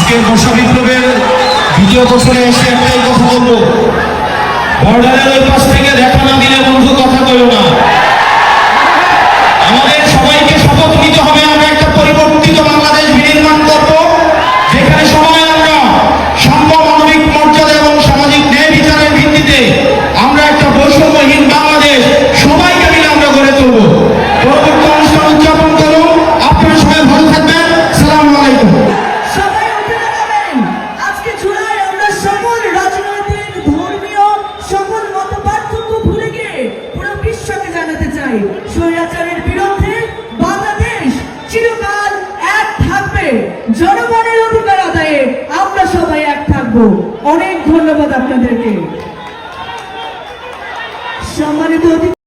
আজকের বর্ষা বিপ্লবের দ্বিতীয় বছরে এসে একটাই কথা বলবো, বর্ডারের ওই পাশ থেকে দেখা না দিলে বন্ধু কথা কইও না। আমাদের সবাইকে শপথ নিতে হবে, আমরা একটা পরিবর্তিত বাংলাদেশ বিনির্মাণ করব, যেখানে সবাই আমরা সাম্য, মানবিক মর্যাদা এবং সামাজিক ন্যায় বিচারের ভিত্তিতে আমরা একটা বৈষম্যহীন বাংলাদেশ সবাইকে মিলে আমরা গড়ে তুলব। পরবর্তী অনুষ্ঠান উদযাপন করুন। আপনারা সবাই ভালো থাকবেন। আসসালামু আলাইকুম। সবাই উঠে দাঁড়াবেন। আজকে জুলাই আমরা সকল রাজনৈতিক, ধর্মীয় সকল মতপার্থক্য ভুলে গিয়ে পুরো বিশ্বকে জানাতে চাই, স্বৈরাচারের বিরুদ্ধে বাংলাদেশ চিরকাল এক থাকবে। জনগণের অধিকার আদায়ে আমরা সবাই এক থাকবো। অনেক ধন্যবাদ আপনাদেরকে। সম্মানিত অতিথি।